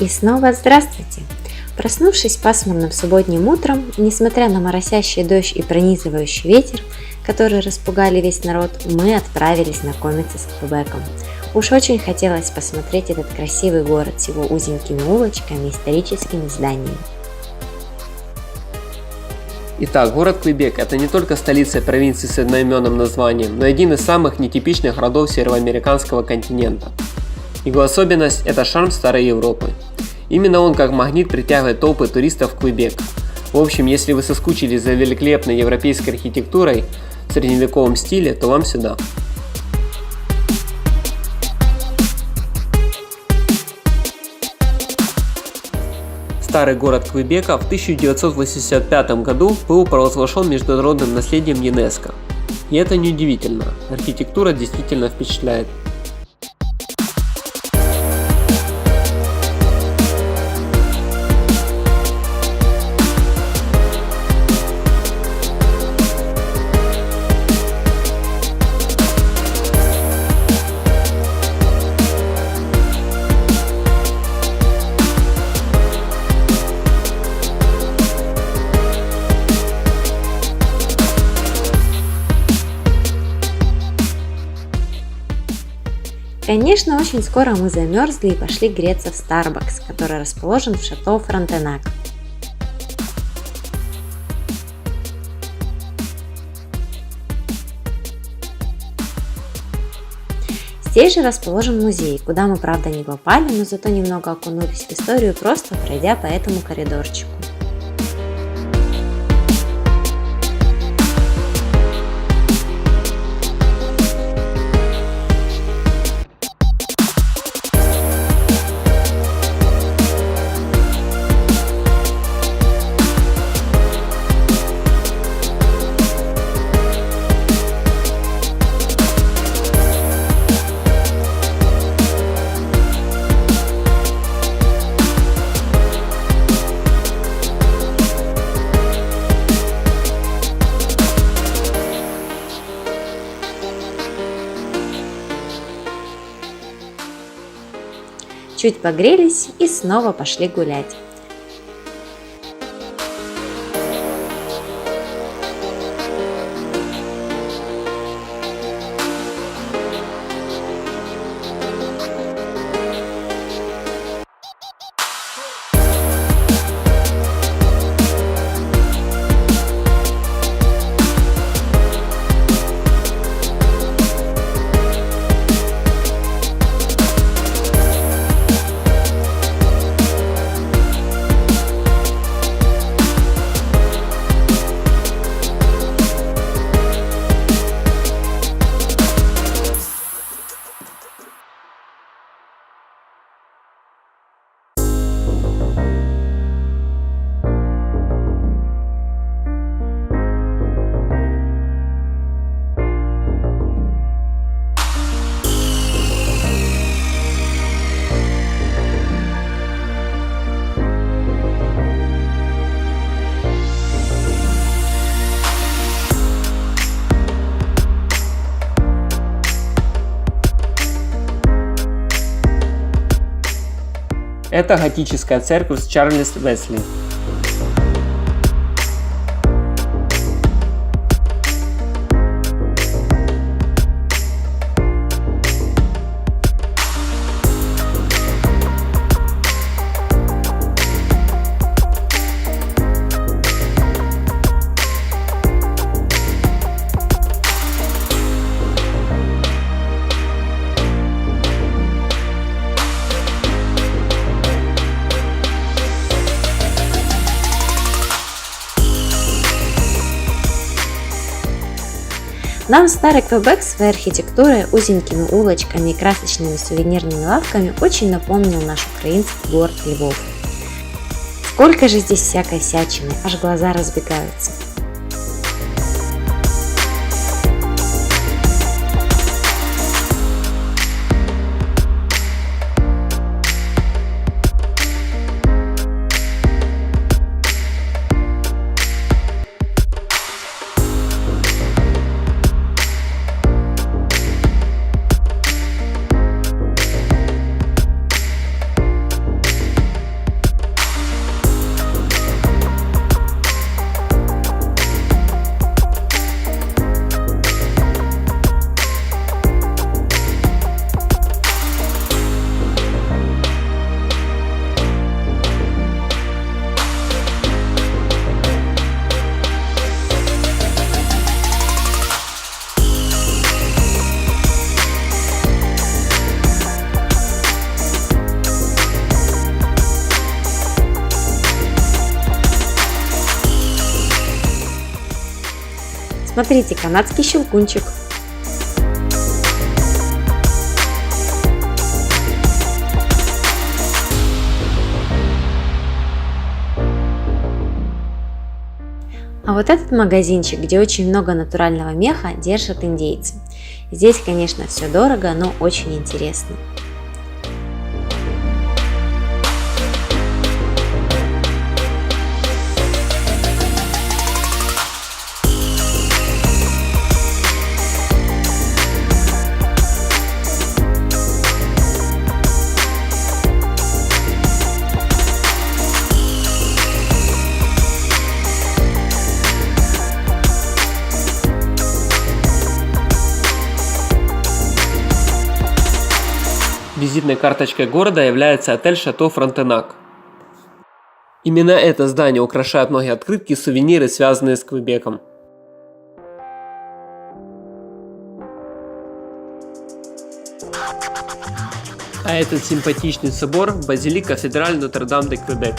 И снова здравствуйте! Проснувшись пасмурным субботним утром, несмотря на моросящий дождь и пронизывающий ветер, которые распугали весь народ, мы отправились знакомиться с Квебеком. Уж очень хотелось посмотреть этот красивый город с его узенькими улочками и историческими зданиями. Итак, город Квебек – это не только столица провинции с одноименным названием, но и один из самых нетипичных городов североамериканского континента. Его особенность – это шарм старой Европы. Именно он как магнит притягивает толпы туристов в Квебек. В общем, если вы соскучились за великолепной европейской архитектурой в средневековом стиле, то вам сюда. Старый город Квебека в 1985 году был провозглашен международным наследием ЮНЕСКО. И это неудивительно, архитектура действительно впечатляет. Конечно, очень скоро мы замерзли и пошли греться в Starbucks, который расположен в шато Фронтенак. Здесь же расположен музей, куда мы, правда, не попали, но зато немного окунулись в историю, просто пройдя по этому коридорчику. Чуть погрелись и снова пошли гулять. Это готическая церковь Чарльз Уэсли. Нам старый Квебек своей архитектурой, узенькими улочками и красочными сувенирными лавками очень напомнил наш украинский город Львов. Сколько же здесь всякой всячины, аж глаза разбегаются. Смотрите, канадский щелкунчик. А вот этот магазинчик, где очень много натурального меха, держат индейцы. Здесь, конечно, все дорого, но очень интересно. Визитной карточкой города является отель Шато Фронтенак. Именно это здание украшает многие открытки и сувениры, связанные с Квебеком. А этот симпатичный собор – базилик Кафедраль Нотр-Дам-де-Квебек.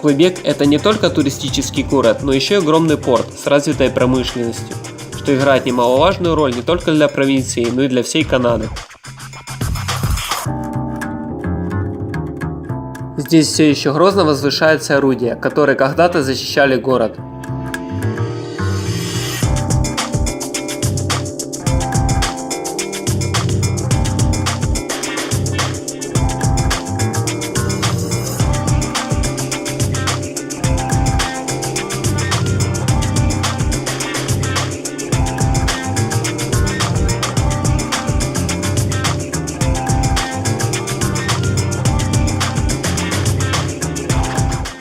Квебек – это не только туристический город, но еще и огромный порт с развитой промышленностью, что играет немаловажную роль не только для провинции, но и для всей Канады. Здесь все еще грозно возвышаются орудия, которые когда-то защищали город.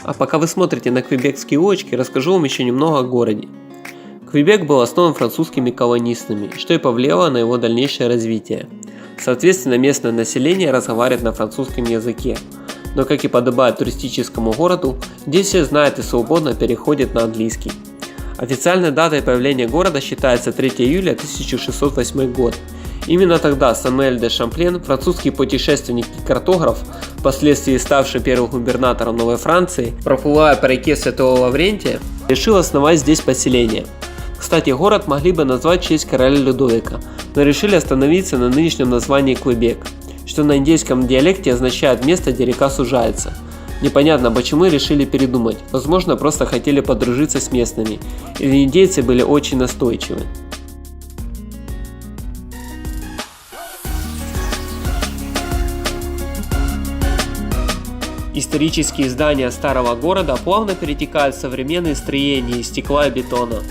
А пока вы смотрите на квебекские улочки, расскажу вам еще немного о городе. Квебек был основан французскими колонистами, что и повлияло на его дальнейшее развитие. Соответственно, местное население разговаривает на французском языке, но, как и подобает туристическому городу, здесь все знают и свободно переходят на английский. Официальной датой появления города считается 3 июля 1608 год. Именно тогда Самуэль де Шамплен, французский путешественник и картограф, впоследствии ставший первым губернатором Новой Франции, проплывая по реке Святого Лаврентия, решил основать здесь поселение. Кстати, город могли бы назвать в честь короля Людовика, но решили остановиться на нынешнем названии Квебек, что на индейском диалекте означает место, где река сужается. Непонятно, почему решили передумать, возможно, просто хотели подружиться с местными, или индейцы были очень настойчивы. Исторические здания старого города плавно перетекают в современные строения из стекла и бетона.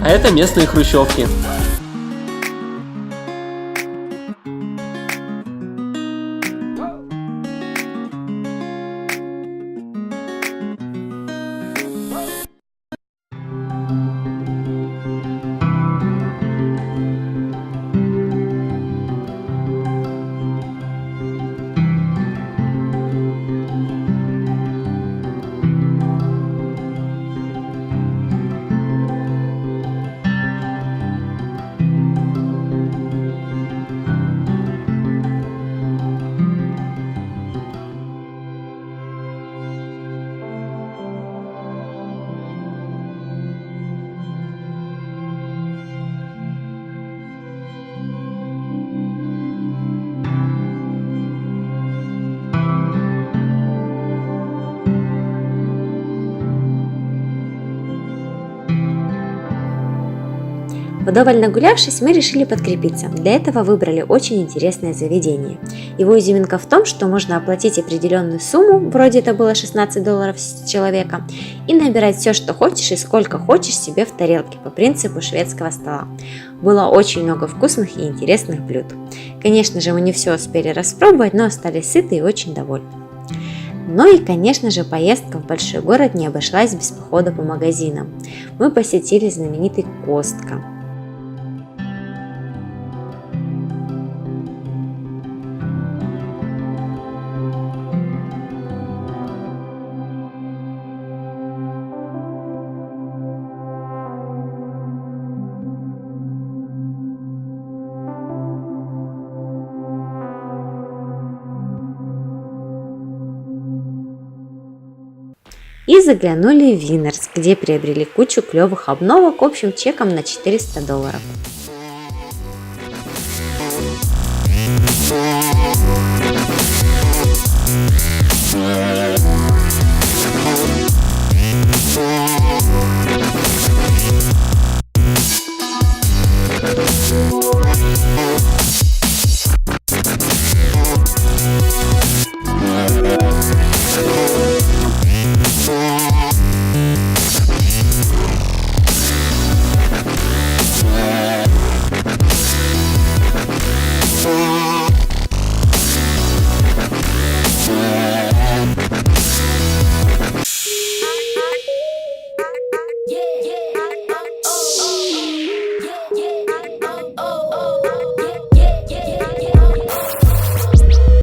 А это местные хрущевки. Вдоволь нагулявшись, мы решили подкрепиться. Для этого выбрали очень интересное заведение. Его изюминка в том, что можно оплатить определенную сумму, вроде это было $16 с человека, и набирать все, что хочешь и сколько хочешь себе в тарелке по принципу шведского стола. Было очень много вкусных и интересных блюд. Конечно же, мы не все успели распробовать, но остались сыты и очень довольны. Ну и, конечно же, поездка в большой город не обошлась без похода по магазинам. Мы посетили знаменитый Костко. И заглянули в Винерс, где приобрели кучу клевых обновок общим чеком на $400.